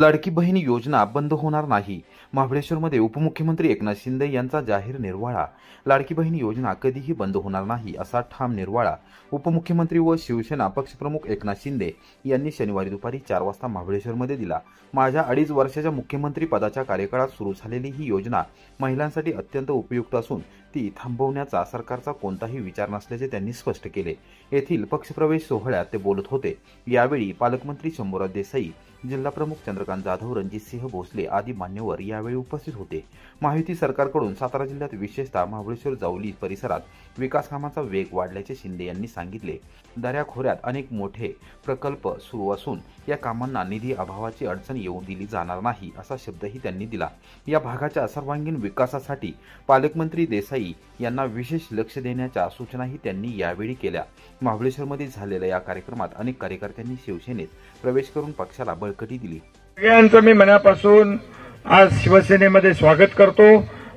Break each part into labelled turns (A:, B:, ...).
A: लाडकी बहीण योजना बंद होणार नाही. महाबळेश्वरमध्ये उपमुख्यमंत्री एकनाथ शिंदे यांचा जाहीर निर्वाळा. लाडकी बहीण योजना कधीही बंद होणार नाही असा ठाम निर्वाळा उपमुख्यमंत्री व शिवसेना पक्षप्रमुख एकनाथ शिंदे यांनी शनिवारी दुपारी 4 वाजता महाबळेश्वरमध्ये दिला. माझ्या 2.5 वर्षाच्या मुख्यमंत्री पदाच्या कार्यकाळात सुरू झालेली ही योजना महिलांसाठी अत्यंत उपयुक्त असून ती थांबवण्याचा सरकारचा कोणताही विचार नसल्याचे त्यांनी स्पष्ट केले. येथील पक्षप्रवेश सोहळ्यात ते बोलत होते. यावेळी पालकमंत्री शंभूराज देसाई, जिल्हा प्रमुख चंद्रकांत जाधव, रणजितसिंह भोसले आदी मान्यवर यावेळी उपस्थित होते. महायुती सरकारकडून सातारा जिल्ह्यात विशेषतः महाबळेश्वर जावली परिसरात विकास कामांचा वेग वाढल्याचे शिंदे यांनी सांगितले. दऱ्याखोऱ्यात अनेक मोठे प्रकल्प सुरू असून या कामांना निधी अभावाची अडचण येऊ दिली जाणार नाही असा शब्दही त्यांनी दिला. या भागाच्या सर्वांगीण विकासासाठी पालकमंत्री देसाई यांना विशेष लक्ष देण्याच्या सूचनाही त्यांनी यावेळी केल्या. महाबळेश्वरमध्ये झालेल्या या कार्यक्रमात अनेक कार्यकर्त्यांनी शिवसेनेत प्रवेश करून पक्षाला बळकटी दिली.
B: सगळ्यांचं मी मनापासून आज शिवसेनेमध्ये स्वागत करतो.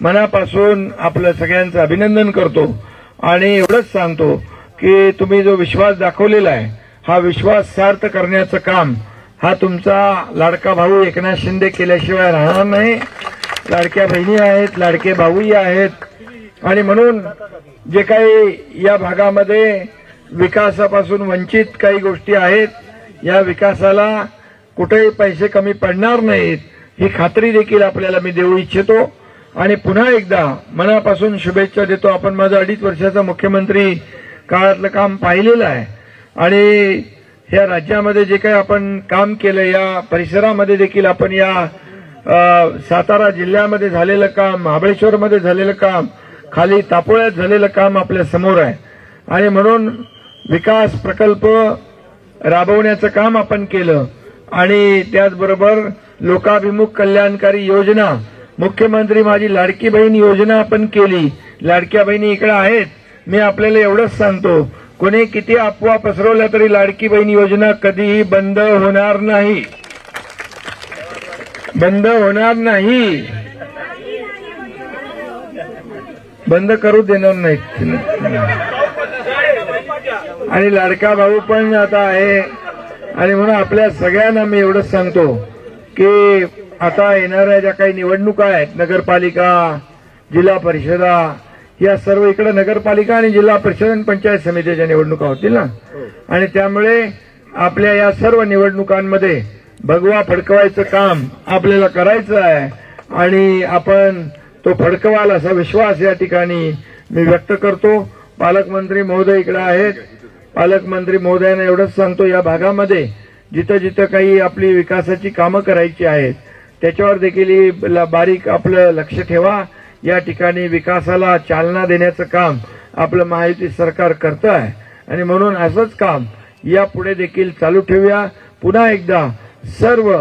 B: मनापासून आपलं सगळ्यांचं अभिनंदन करतो आणि एवढंच सांगतो की तुम्ही जो विश्वास दाखवलेला आहे हा विश्वास सार्थ करण्याचं काम हा तुमचा लाडका भाऊ एकनाथ शिंदे केल्याशिवाय राहणार नाही. लाडक्या बहिणी आहेत, लाडके भाऊही आहेत आणि म्हणून जे काही या भागामध्ये विकासापासून वंचित काही गोष्टी आहेत, या विकासाला कुठेही पैसे कमी पडणार नाहीत ही खात्री देखील आपल्याला मी देऊ इच्छितो आणि पुन्हा एकदा मनापासून शुभेच्छा देतो. आपण माझं 2.5 वर्षाचा मुख्यमंत्री काळातलं काम पाहिलेलं आहे आणि या राज्यामध्ये जे काही आपण काम केलं, या परिसरामध्ये देखील आपण या सातारा जिल्ह्यामध्ये झालेलं काम, महाबळेश्वरमध्ये झालेलं काम, खाली तापोळ्यात झालेलं काम आपल्या समोर आहे आणि म्हणून विकास प्रकल्प राबवण्याचं काम आपण केलं आणि त्याचबरोबर लोकाभिमुख कल्याणकारी योजना, मुख्यमंत्री माझी लाडकी बहीण योजना आपण केली. लाडक्या बहिणी इकडे आहेत. मी आपल्याला एवढंच सांगतो, कोणी किती अफवा पसरवल्या तरी लाडकी बहीण योजना कधीही बंद होणार नाही, बंद होणार नाही, बंद करू देणार नाहीत. आणि लाडका भाऊ पण आता आहे आणि म्हणून आपल्या सगळ्यांना मी एवढंच सांगतो की आता येणाऱ्या ज्या काही निवडणुका आहेत, नगरपालिका, जिल्हा परिषदा, या सर्व इकडे नगरपालिका आणि जिल्हा परिषद आणि पंचायत समितीच्या निवडणुका होतील ना आणि त्यामुळे आपल्या या सर्व निवडणुकांमध्ये भगवा फडकवायचं काम आपल्याला करायचं आहे आणि आपण तो फडकवाल असा विश्वास या ठिकाणी मी व्यक्त करतो. पालकमंत्री महोदय इकडे आहेत. पालकमंत्री महोदयांना एवढंच सांगतो, या भागामध्ये जिथं जिथं काही आपली विकासाची कामं करायची आहेत त्याच्यावर देखील बारीक आपलं लक्ष ठेवा. या ठिकाणी विकासाला चालना देण्याचं काम आपलं महायुती सरकार करतं आहे आणि म्हणून असंच काम यापुढे देखील चालू ठेवूया. पुन्हा एकदा सर्व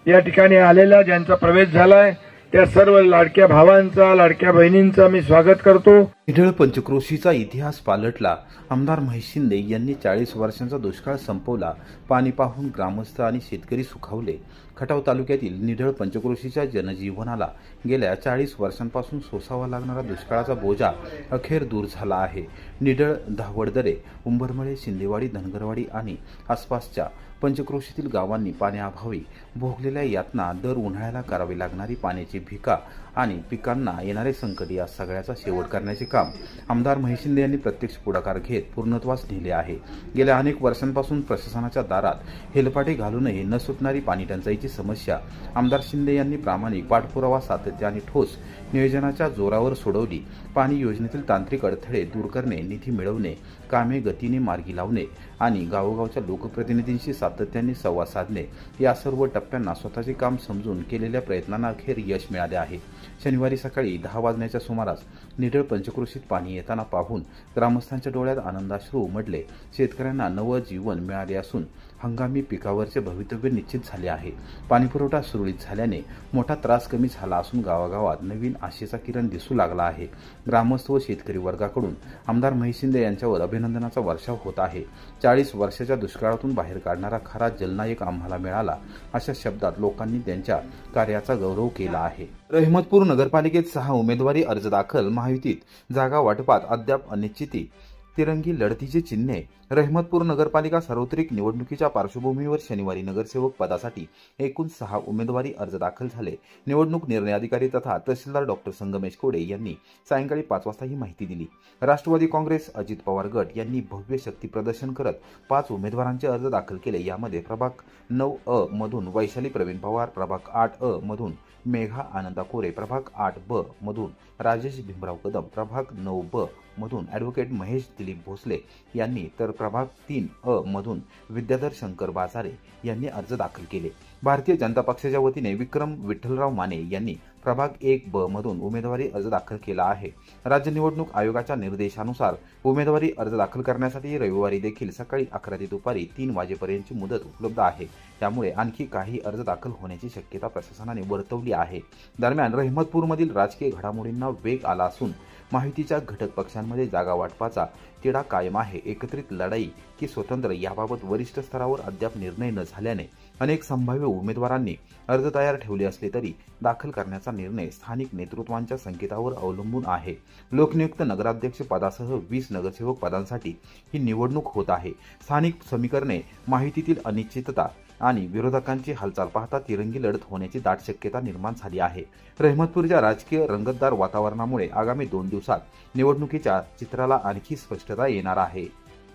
B: या ठिकाणी आलेला ज्यांचा प्रवेश झालाय त्या सर्व लाडक्या भावांचा, लाडक्या बहिणींचा मी स्वागत करतो.
A: निढळ पंचक्रोशीचा इतिहास पालटला. आमदार महेश शिंदे यांनी 40 वर्षांचा दुष्काळ संपवला. पाणी पाहून ग्रामस्थ आणि शेतकरी सुखावले. खटाव तालुक्यातील निढळ पंचक्रोशीच्या जनजीवनाला गेल्या 40 वर्षांपासून सोसावा लागणारा दुष्काळाचा बोजा अखेर दूर झाला आहे. निढळ, धावडदरे, उंबरमळे, शिंदेवाडी, धनगरवाडी आणि आसपासच्या पंचक्रोशीतील गावांनी पाण्याअभावी भोगलेल्या यातना, दर उन्हाळ्याला करावी लागणारी पाण्याची भिका आणि पिकांना येणारे संकट या सगळ्याचा शेवट करण्याचे काम आमदार महेश शिंदे यांनी प्रत्यक्ष पुढाकार घेत पूर्णत्वास नेले आहे. गेल्या अनेक वर्षांपासून प्रशासनाच्या दारात हेलपाटे घालूनही न सुटणारी पाणी टंचाईची समस्या आमदार शिंदे यांनी प्रामाणिक पाठपुरावा, सातत्य आणि ठोस नियोजनाच्या जोरावर सोडवली. पाणी योजनेतील तांत्रिक अडथळे दूर करणे, निधी मिळवणे, कामे गतीने मार्गी लावणे आणि गावोगावच्या लोकप्रतिनिधींशी सातत्याने संवाद साधणे या सर्व टप्प्यांना स्वतःचे काम समजून केलेल्या प्रयत्नांना अखेर यश मिळाले आहे. शनिवारी सकाळी 10 वाजण्याच्या सुमारास निढळ पंचक्रोशीत पाणी येताना पाहून ग्रामस्थांच्या डोळ्यात आनंदाश्रू उमटले. शेतकऱ्यांना नवं जीवन मिळाले असून हंगामी पिकावरचे भवितव्य निश्चित झाले आहे. पाणीपुरवठा सुरळीत झाल्याने मोठा त्रास कमी झाला असून गावागावात नवीन आशेचा किरण दिसू लागला आहे. ग्रामस्थ व शेतकरी वर्गाकडून आमदार महेश शिंदे यांच्यावर अभिनंदनाचा वर्षाव होत आहे. 40 वर्षाच्या दुष्काळातून बाहेर काढणारा खरा जलनायक आम्हाला मिळाला, अशा शब्दात लोकांनी त्यांच्या कार्याचा गौरव केला आहे. रहमतपूर नगरपालिकेत 6 उमेदवारी अर्ज दाखल. महायुतीत जागा वाटपात अद्याप अनिश्चिती. तिरंगी लढतीचे चिन्हे. रहमतपूर नगरपालिका सार्वत्रिक निवडणुकीच्या पार्श्वभूमीवर शनिवारी नगरसेवक पदासाठी एकूण 6 उमेदवारी अर्ज दाखल झाले. निवडणूक निर्णय अधिकारी तथा तहसीलदार डॉक्टर संगमेश कोडे यांनी सायंकाळी 5 वाजता ही माहिती दिली. राष्ट्रवादी काँग्रेस अजित पवार गट यांनी भव्य शक्ती प्रदर्शन करत 5 उमेदवारांचे अर्ज दाखल केले. यामध्ये प्रभाग 9 मधून वैशाली प्रवीण पवार, प्रभाग 8 मधून मेघा आनंदा कोरे, प्रभाग 8 मधून राजेश भीमराव कदम, प्रभाग 9 मधून ॲडव्होकेट महेश दिलीप भोसले यांनी, तर प्रभाग 3 मधून विद्याधर शंकर बाजारे यांनी अर्ज दाखल केले. भारतीय जनता पक्षाच्या वतीने विक्रम विठ्ठलराव माने यांनी प्रभाग 1 मधून उमेदवारी अर्ज दाखल केला आहे. राज्य निवडणूक आयोगाच्या निर्देशानुसार उमेदवारी अर्ज दाखल करण्यासाठी रविवारी देखील सकाळी 11 ते दुपारी 3 वाजेपर्यंतची मुदत उपलब्ध आहे. त्यामुळे आणखी काही अर्ज दाखल होण्याची शक्यता प्रशासनाने वर्तवली आहे. दरम्यान रहमतपूरमधील राजकीय घडामोडींना वेग आला असून महायुतीच्या घटक पक्षांमध्ये जागा वाटपाचा तिढा कायम आहे. एकत्रित लढाई की स्वतंत्र याबाबत वरिष्ठ स्तरावर अद्याप निर्णय न झाल्याने अनेक संभाव्य उमेदवारांनी अर्ज तयार ठेवले असले तरी दाखल करण्याचा निर्णय स्थानिक नेतृत्वांच्या संकेतावर अवलंबून आहे. लोकनियुक्त नगराध्यक्ष पदासह 20 नगरसेवक पदांसाठी ही निवडणूक होत आहे. स्थानिक समीकरणे, माहितीतील अनिश्चितता आणि विरोधकांची हालचाल पाहता तिरंगी लढत होण्याची दाट शक्यता निर्माण झाली आहे. रहमतपूरच्या राजकीय रंगतदार वातावरणामुळे आगामी 2 दिवसात निवडणुकीच्या चित्राला आणखी स्पष्टता येणार आहे.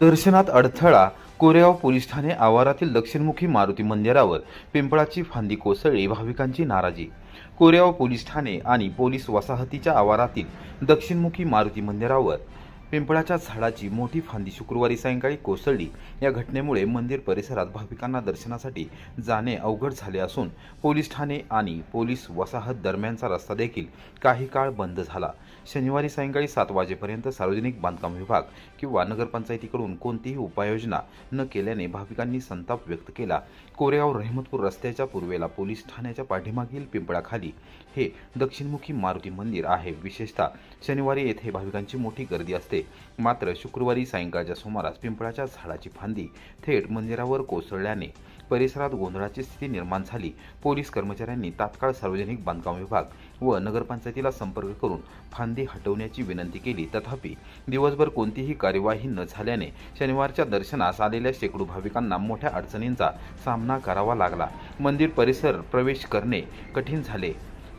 A: दर्शनात अडथळा. कोरेगाव पोलीस ठाणे आवारातील दक्षिणमुखी मारुती मंदिरावर पिंपळाची फांदी कोसळली, भाविकांची नाराजी. कोरेगाव पोलीस ठाणे आणि पोलीस वसाहतीच्या आवारातील दक्षिणमुखी मारुती मंदिरावर पिंपळाच्या झाडाची मोठी फांदी शुक्रवारी सायंकाळी कोसळली. या घटनेमुळे मंदिर परिसरात भाविकांना दर्शनासाठी जाणे अवघड झाले असून पोलीस ठाणे आणि पोलीस वसाहत दरम्यानचा रस्ता देखील काही काळ बंद झाला. शनिवारी सायंकाळी 7 वाजेपर्यंत सार्वजनिक बांधकाम विभाग किंवा नगरपंचायतीकडून कोणतीही उपाययोजना न केल्याने भाविकांनी संताप व्यक्त केला. कोरेगाव रहमतपूर रस्त्याच्या पूर्वेला पोलीस ठाण्याच्या पाठीमागील पिंपळाखाली हे दक्षिणमुखी मारुती मंदिर आहे. विशेषतः शनिवारी येथे भाविकांची मोठी गर्दी असते. मात्र शुक्रवारी सायंकाळच्या सुमारास पिंपळाच्या झाडाची फांदी थेट मंदिरावर कोसळल्याने परिसरात गोंधळाची स्थिती निर्माण झाली. पोलीस कर्मचाऱ्यांनी तात्काळ सार्वजनिक बांधकाम विभाग व नगरपंचायतीला संपर्क करून फांदी हटवण्याची विनंती केली. तथापि दिवसभर कोणतीही कार्यवाही न झाल्याने शनिवारच्या दर्शनास आलेल्या शेकडो भाविकांना मोठ्या अडचणींचा सामना करावा लागला. मंदिर परिसर प्रवेश करणे कठीण झाले.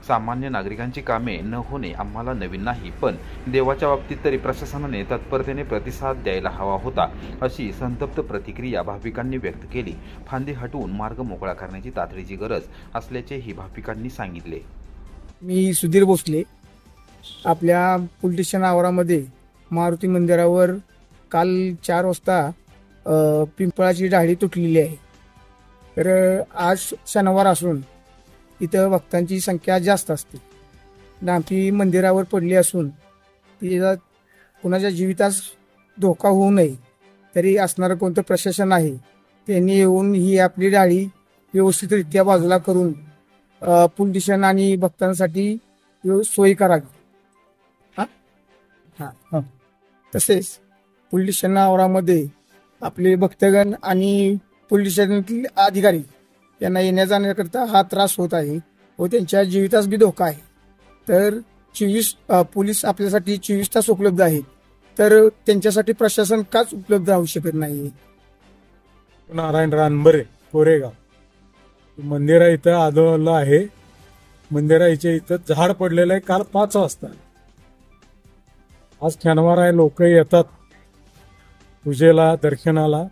A: सामान्य नागरिकांची कामे न होणे आम्हाला नवीन नाही, पण देवाच्या बाबतीत तरी प्रशासनाने तत्परतेने प्रतिसाद द्यायला हवा होता, अशी संतप्त प्रतिक्रिया भाविकांनी व्यक्त केली. फांदी हटवून मार्ग मोकळा करण्याची तातडीची गरज असल्याचेही भाविकांनी सांगितले.
C: मी सुधीर भोसले. आपल्या पोलीस स्टेशन आवारामध्ये मारुती मंदिरावर काल 4 वाजता पिंपळाची डाळी तुटलेली आहे. तर आज शनिवार असून इथं भक्तांची संख्या जास्त असते. डांपी मंदिरावर पडली असून तिला कुणाच्या जीवितास धोका होऊ नये तरी असणारं कोणतं प्रशासन आहे त्यांनी येऊन ही आपली डाळी व्यवस्थितरित्या बाजूला करून पोलीस स्टेशन आणि भक्तांसाठी सोयी करावी. तसेच पोलीस स्टेशन आवारामध्ये आपले भक्तगण आणि पोलीस स्टेशनातील अधिकारी यांना येण्या जाण्याकरता हा त्रास होत आहे व त्यांच्या जीवितास बी धोका आहे. तर 24 पोलीस आपल्यासाठी 24 तास उपलब्ध आहेत. तर त्यांच्यासाठी प्रशासन काच उपलब्ध राहू शकत नाही.
D: नारायण रानबरे, कोरेगाव. मंदिरा इथं आदळलं आहे. मंदिराच्या इथं झाड पडलेलं आहे काल 5 वाजता. आज शनिवार आहे, लोक येतात पूजेला, दर्शनाला.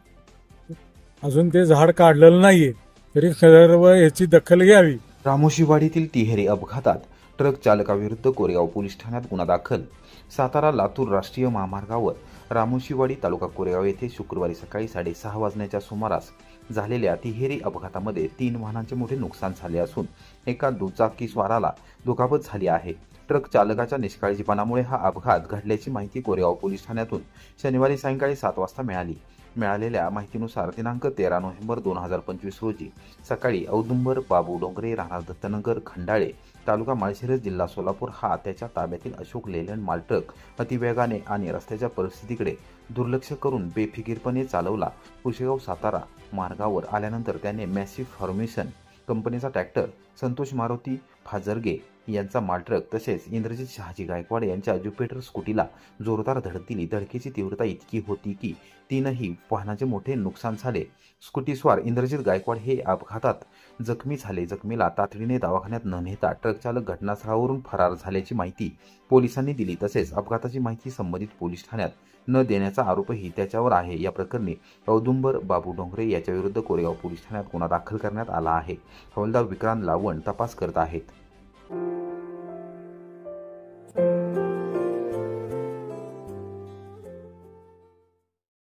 D: अजून ते झाड काढलेलं नाहीये तरी सर्व याची दखल घ्यावी.
A: रामोशीवाडीतील तिहेरी अपघातात ट्रक चालकाविरुद्ध कोरेगाव पोलीस ठाण्यात गुन्हा दाखल. सातारा लातूर राष्ट्रीय महामार्गावर रामोशीवाडी तालुका कोरेगाव येथे शुक्रवारी सकाळी 6:30 वाजण्याच्या सुमारास झालेल्या तिहेरी अपघातामध्ये 3 वाहनांचे मोठे नुकसान झाले असून एका दुचाकीस्वाराला दुखापत झाली आहे. ट्रक चालकाच्या निष्काळजीपणामुळे हा अपघात घडल्याची माहिती कोरेगाव पोलीस ठाण्यातून शनिवारी सायंकाळी 7 वाजता मिळाली. मिळालेल्या माहितीनुसार दिनांक 13 नोव्हेंबर 2025 रोजी सकाळी औदुंबर बाबू डोंगरे, राहणार दत्तनगर, खंडाळे, तालुका माळशिरस, जिल्हा सोलापूर हा त्याच्या ताब्यातील अशोक लेलँड माल ट्रक अतिवेगाने आणि रस्त्याच्या परिस्थितीकडे दुर्लक्ष करून बेफिकीरपणे चालवला. पुशेगाव सातारा मार्गावर आल्यानंतर त्याने मॅसिव्ह फॉर्मेशन कंपनीचा ट्रॅक्टर संतोष मारुती फाजरगे यांचा मालट्रक तसेच इंद्रजित शहाजी गायकवाड यांच्या ज्युपिटर स्कूटीला जोरदार धडक दिली. धडकेची तीव्रता इतकी होती की तीनही वाहनाचे मोठे नुकसान झाले. स्कूटीस्वार इंद्रजित गायकवाड हे अपघातात जखमी झाले. जखमीला तातडीने दवाखान्यात न नेता ट्रक चालक घटनास्थळावरून फरार झाल्याची माहिती पोलिसांनी दिली. तसेच अपघाताची माहिती संबंधित पोलीस ठाण्यात न देण्याचा आरोपही त्याच्यावर आहे. या प्रकरणी औदुंबर बाबू डोंगरे याच्याविरुद्ध कोरेगाव पोलीस ठाण्यात गुन्हा दाखल करण्यात आला आहे. हवालदार विक्रांत लावण तपास करत आहेत.